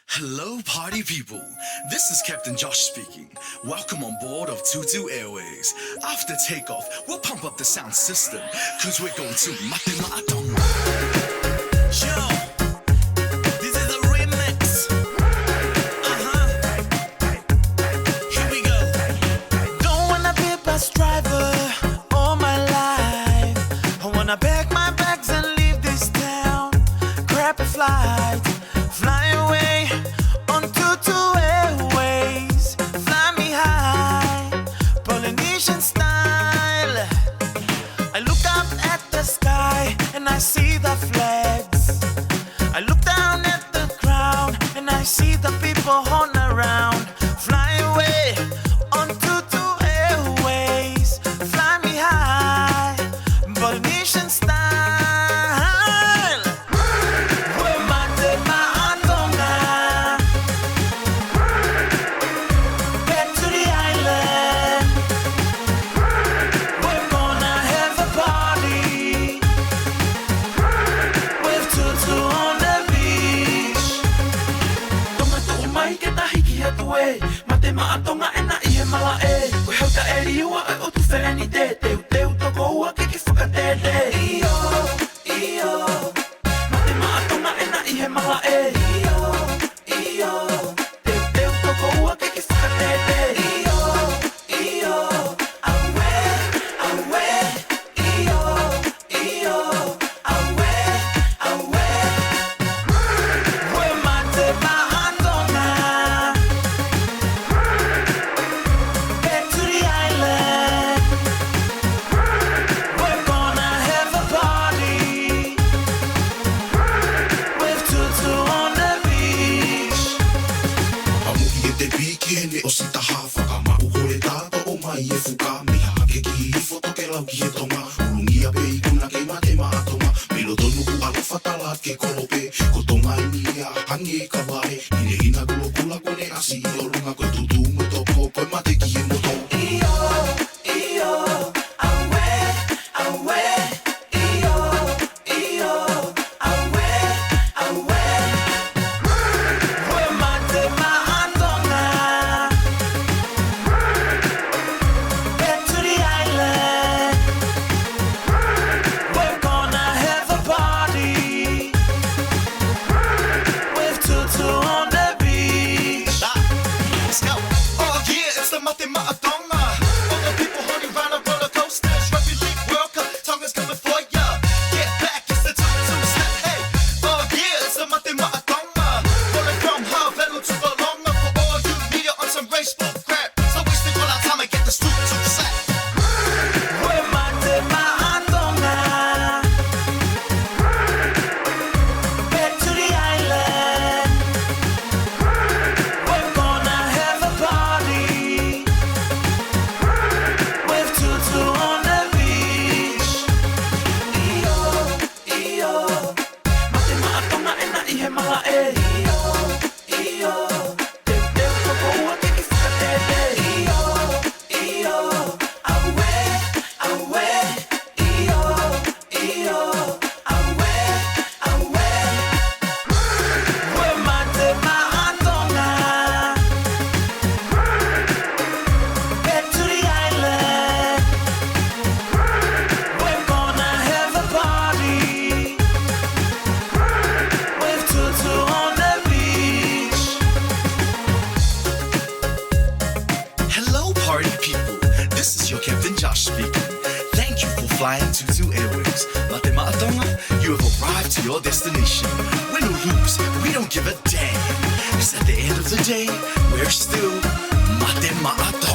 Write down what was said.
Hello, party people. This is Captain Josh speaking. Welcome on board of Tutu Airways. After takeoff, we'll pump up the sound system, cause we're going to Matema'atong. Yo, this is a remix. Here we go. Don't wanna be a bus driver all my life. I wanna pack my bags and leave this town. Grab a flight, fly away on Tutu Airways. Fly me high, Polynesian style. I look up at the sky and I see the flags. I look down at the ground and I see the people on around. Fly away on Tutu Airways. Fly me high, Polynesian style. We're Matema'atonga. Back to the island. We're gonna have a party with Tutu on the beach. Tonga tu'u mai ke tahi ki hatu e. Matema'atonga e na ihe mala e. We hau ta e riua e o tu whereni te. Teu teu toko ua ke ki whakatete. Iyo, iyo. Matema'atonga e na ihe mala e. Iyo, iyo. Teu teu toko ua ke ki whakatete. Iyo, iyo. Aue, aue. Iyo, iyo. Aue, aue. We're Matema'atonga. Back to the island. We're gonna have a party with Tutu on the beach. Amuhi e te piki e ne o sita hafa ka maku kore tāta o mai e fuka miha hake ki i foto ke lau ki he tonga urungi a pe i kuna ke Matema'atonga milo tonu ku alofa tala ke kolope ko tonga i ni a hangi e ka wae i ne ina kulo kula kone asi i o runga koe tutu mo toko koe mate ki e moto Iyo, iyo, aue, aue. Iyo, iyo, aue, aue. We're Matema'atonga. Back to the island. We're gonna have a party with Tutu on the beach. Let's go. Oh yeah, it's the Matema'atonga. All the people holding round on roller coasters. Rugby League World Cup, Tonga's coming for ya. Get back, it's the time to step. Hey, oh yeah, it's the Matema'atonga. Rolling from Havana to Valonga for all you media on some raceful crap. So wasting all our time and get the stoop to set. We're Matema'atonga. Back to the island. We're gonna have a party with Tutu on the beach. Iyo, iyo. Matema'atonga e na ihe mala e. Iyo, iyo. Teu teu toko ua ke ki whakatete. Iyo, iyo. Aue, aue. Iyo, iyo. Aue, aue. We're Matema'atonga. Back to the island. We're gonna have a party with Tutu on the beach. Hello, party people. This is your Captain Josh speaking. Thank you for flying Tutu Airways. Matema'atonga, you have arrived to your destination. Win or lose, we don't give a damn. 'Cause at the end of the day, we're still Matema'atonga.